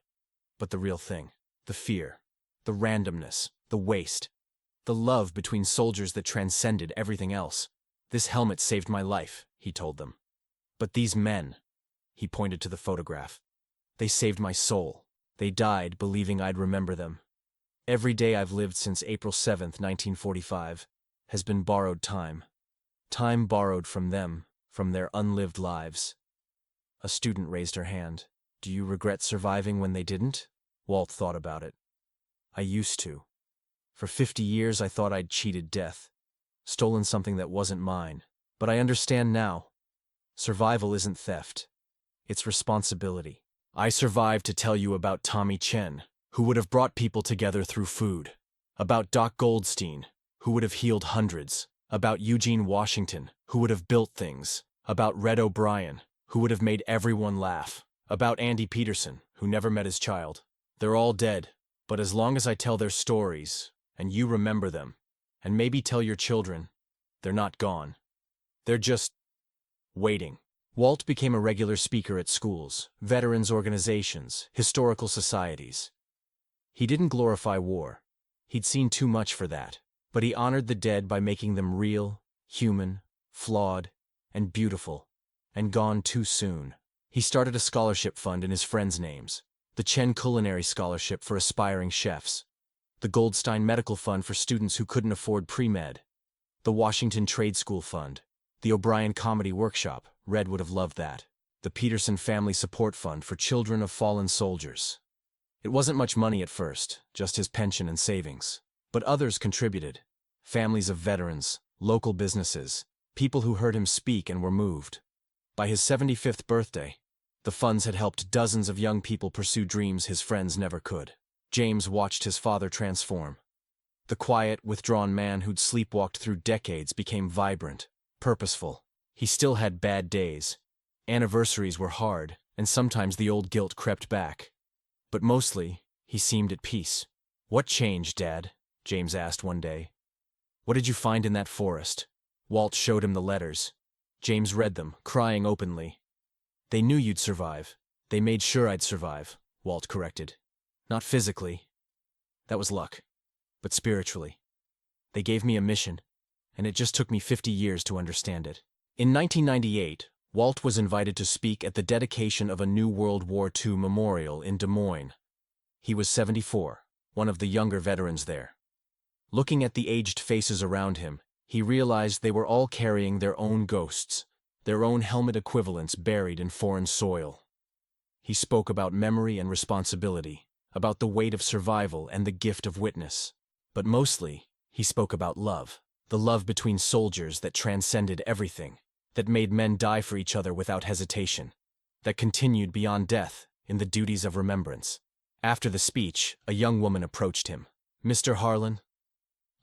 [SPEAKER 1] but the real thing. The fear, the randomness, the waste, the love between soldiers that transcended everything else. "This helmet saved my life," he told them. "But these men," he pointed to the photograph, "they saved my soul. They died believing I'd remember them. Every day I've lived since April 7th, 1945, has been borrowed time. Time borrowed from them, from their unlived lives." A student raised her hand. "Do you regret surviving when they didn't?" Walt thought about it. "I used to. For 50 years I thought I'd cheated death, stolen something that wasn't mine. But I understand now. Survival isn't theft. It's responsibility. I survived to tell you about Tommy Chen, who would have brought people together through food. About Doc Goldstein, who would have healed hundreds. About Eugene Washington, who would have built things. About Red O'Brien, who would have made everyone laugh. About Andy Peterson, who never met his child. They're all dead, but as long as I tell their stories, and you remember them, and maybe tell your children, they're not gone. They're just waiting." Walt became a regular speaker at schools, veterans organizations, historical societies. He didn't glorify war. He'd seen too much for that. But he honored the dead by making them real, human, flawed, and beautiful, and gone too soon. He started a scholarship fund in his friends' names. The Chen Culinary Scholarship for aspiring chefs. The Goldstein Medical Fund for students who couldn't afford pre-med. The Washington Trade School Fund. The O'Brien Comedy Workshop. Red would have loved that. The Peterson Family Support Fund for children of fallen soldiers. It wasn't much money at first, just his pension and savings. But others contributed. Families of veterans, local businesses, people who heard him speak and were moved. By his 75th birthday, the funds had helped dozens of young people pursue dreams his friends never could. James watched his father transform. The quiet, withdrawn man who'd sleepwalked through decades became vibrant, purposeful. He still had bad days. Anniversaries were hard, and sometimes the old guilt crept back. But mostly, he seemed at peace. "What changed, Dad?" James asked one day. "What did you find in that forest?" Walt showed him the letters. James read them, crying openly. "They knew you'd survive. They made sure I'd survive," Walt corrected. "Not physically. That was luck. But spiritually. They gave me a mission, and it just took me 50 years to understand it." In 1998, Walt was invited to speak at the dedication of a new World War II memorial in Des Moines. He was 74, one of the younger veterans there. Looking at the aged faces around him, he realized they were all carrying their own ghosts, their own helmet equivalents buried in foreign soil. He spoke about memory and responsibility, about the weight of survival and the gift of witness. But mostly, he spoke about love, the love between soldiers that transcended everything. that made men die for each other without hesitation, that continued beyond death in the duties of remembrance. After the speech, a young woman approached him. "Mr. Harlan,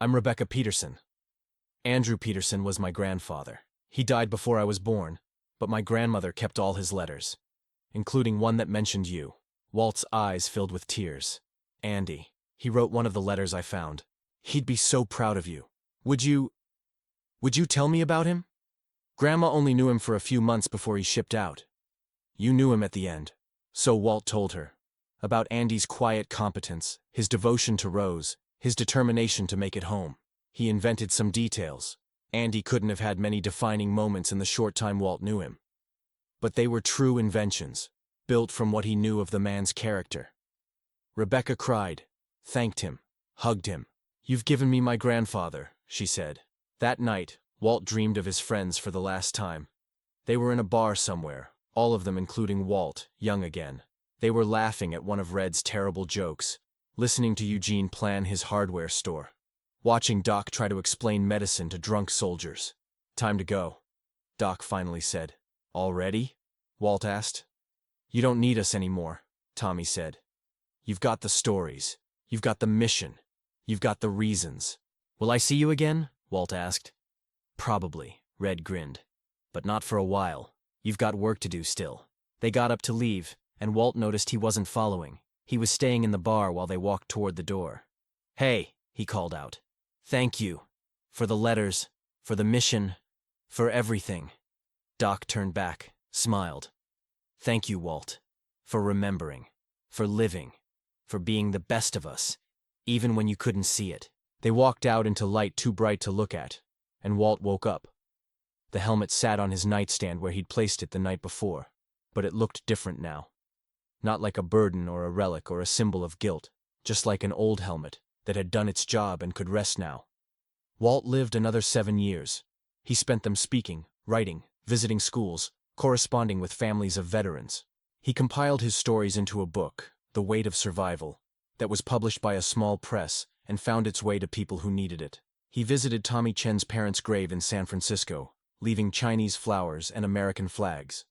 [SPEAKER 1] I'm Rebecca Peterson. Andrew Peterson was my grandfather. He died before I was born, but my grandmother kept all his letters, including one that mentioned you." Walt's eyes filled with tears. "Andy, he wrote one of the letters I found. He'd be so proud of you. Would you tell me about him? Grandma only knew him for a few months before he shipped out. You knew him at the end." So Walt told her about Andy's quiet competence, his devotion to Rose, his determination to make it home. He invented some details. Andy couldn't have had many defining moments in the short time Walt knew him. But they were true inventions, built from what he knew of the man's character. Rebecca cried, thanked him, hugged him. "You've given me my grandfather," she said. That night, Walt dreamed of his friends for the last time. They were in a bar somewhere, all of them including Walt, young again. They were laughing at one of Red's terrible jokes, listening to Eugene plan his hardware store, watching Doc try to explain medicine to drunk soldiers. "Time to go," Doc finally said. "Already?" Walt asked. "You don't need us anymore," Tommy said. "You've got the stories. You've got the mission. You've got the reasons." "Will I see you again?" Walt asked. "Probably," Red grinned. "But not for a while. You've got work to do still." They got up to leave, and Walt noticed he wasn't following. He was staying in the bar while they walked toward the door. "Hey," he called out. "Thank you. For the letters, for the mission, for everything." Doc turned back, smiled. "Thank you, Walt. For remembering. For living. For being the best of us, even when you couldn't see it." They walked out into light too bright to look at, and Walt woke up. The helmet sat on his nightstand where he'd placed it the night before, but it looked different now. Not like a burden or a relic or a symbol of guilt, just like an old helmet that had done its job and could rest now. Walt lived another 7 years. He spent them speaking, writing, visiting schools, corresponding with families of veterans. He compiled his stories into a book, The Weight of Survival, that was published by a small press and found its way to people who needed it. He visited Tommy Chen's parents' grave in San Francisco, leaving Chinese flowers and American flags.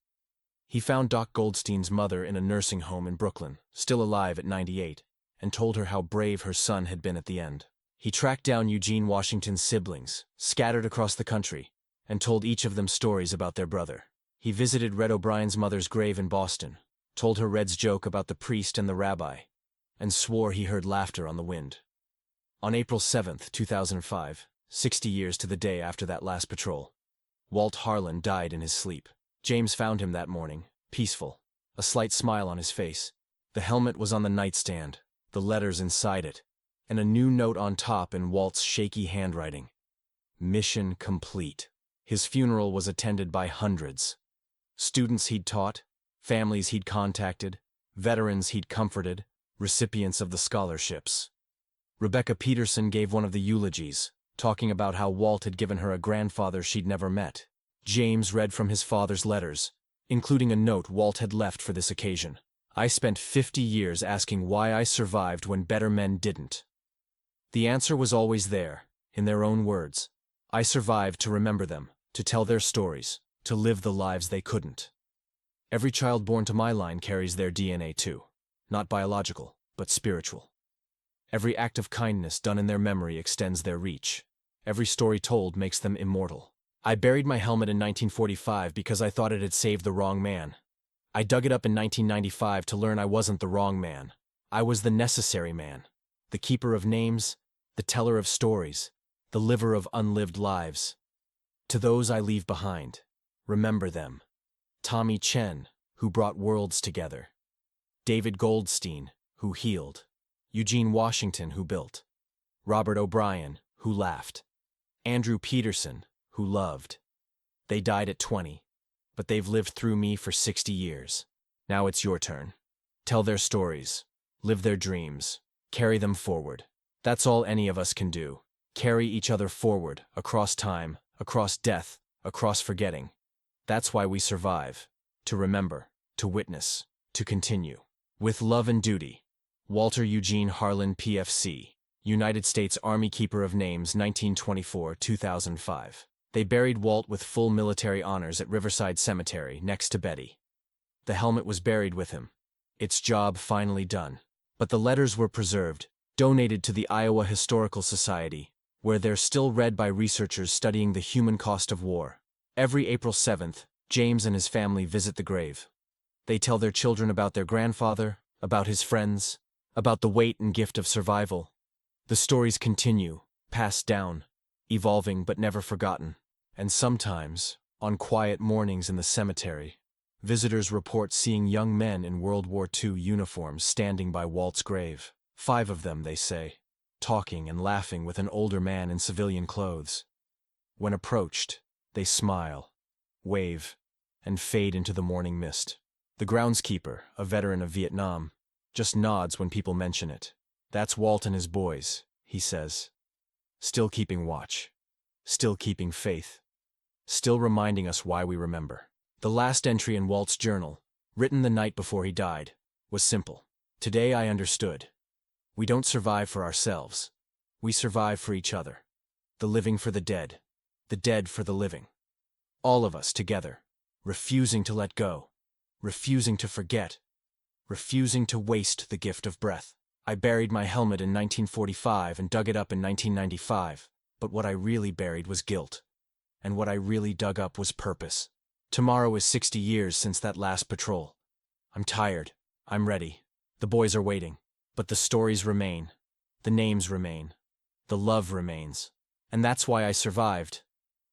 [SPEAKER 1] He found Doc Goldstein's mother in a nursing home in Brooklyn, still alive at 98, and told her how brave her son had been at the end. He tracked down Eugene Washington's siblings, scattered across the country, and told each of them stories about their brother. He visited Red O'Brien's mother's grave in Boston, told her Red's joke about the priest and the rabbi, and swore he heard laughter on the wind. On April 7, 2005, 60 years to the day after that last patrol, Walt Harlan died in his sleep. James found him that morning, peaceful, a slight smile on his face. The helmet was on the nightstand, the letters inside it, and a new note on top in Walt's shaky handwriting. Mission complete. His funeral was attended by hundreds. Students he'd taught, families he'd contacted, veterans he'd comforted, recipients of the scholarships. Rebecca Peterson gave one of the eulogies, talking about how Walt had given her a grandfather she'd never met. James read from his father's letters, including a note Walt had left for this occasion. "I spent 50 years asking why I survived when better men didn't. The answer was always there, in their own words. I survived to remember them, to tell their stories, to live the lives they couldn't. Every child born to my line carries their DNA too, not biological, but spiritual. Every act of kindness done in their memory extends their reach. Every story told makes them immortal. I buried my helmet in 1945 because I thought it had saved the wrong man. I dug it up in 1995 to learn I wasn't the wrong man. I was the necessary man, the keeper of names, the teller of stories, the liver of unlived lives. To those I leave behind, remember them. Tommy Chen, who brought worlds together. David Goldstein, who healed. Eugene Washington, who built. Robert O'Brien, who laughed. Andrew Peterson, who loved. They died at 20, but they've lived through me for 60 years. Now it's your turn. Tell their stories. Live their dreams. Carry them forward. That's all any of us can do. Carry each other forward, across time, across death, across forgetting. That's why we survive. To remember, to witness, to continue. With love and duty. Walter Eugene Harlan, PFC, United States Army Keeper of Names, 1924-2005. They buried Walt with full military honors at Riverside Cemetery, next to Betty. The helmet was buried with him. Its job finally done. But the letters were preserved, donated to the Iowa Historical Society, where they're still read by researchers studying the human cost of war. Every April 7th, James and his family visit the grave. They tell their children about their grandfather, about his friends, about the weight and gift of survival. The stories continue, passed down, evolving but never forgotten. And sometimes, on quiet mornings in the cemetery, visitors report seeing young men in World War II uniforms standing by Walt's grave. 5 of them, they say, talking and laughing with an older man in civilian clothes. When approached, they smile, wave, and fade into the morning mist. The groundskeeper, a veteran of Vietnam, just nods when people mention it. That's Walt and his boys, he says. Still keeping watch. Still keeping faith. Still reminding us why we remember. The last entry in Walt's journal, written the night before he died, was simple. Today I understood. We don't survive for ourselves. We survive for each other. The living for the dead for the living. All of us together, refusing to let go, refusing to forget, refusing to waste the gift of breath. I buried my helmet in 1945 and dug it up in 1995, but what I really buried was guilt. And what I really dug up was purpose. Tomorrow is 60 years since that last patrol. I'm tired. I'm ready. The boys are waiting. But the stories remain. The names remain. The love remains. And that's why I survived.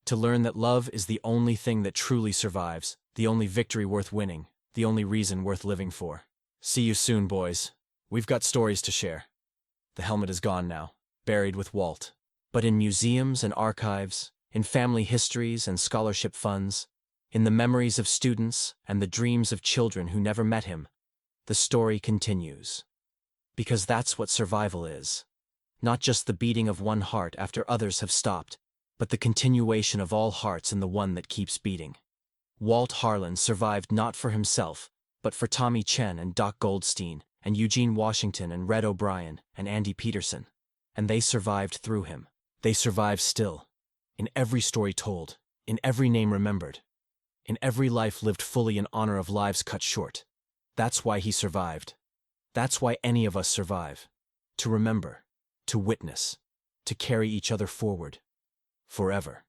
[SPEAKER 1] To learn that love is the only thing that truly survives, the only victory worth winning, the only reason worth living for. See you soon, boys. We've got stories to share. The helmet is gone now, buried with Walt. But in museums and archives, in family histories and scholarship funds, in the memories of students and the dreams of children who never met him, the story continues. Because that's what survival is. Not just the beating of one heart after others have stopped, but the continuation of all hearts in the one that keeps beating. Walt Harlan survived not for himself, but for Tommy Chen and Doc Goldstein, and Eugene Washington and Red O'Brien and Andy Peterson. And they survived through him. They survive still. In every story told, in every name remembered, in every life lived fully in honor of lives cut short. That's why he survived. That's why any of us survive. To remember, to witness, to carry each other forward. Forever.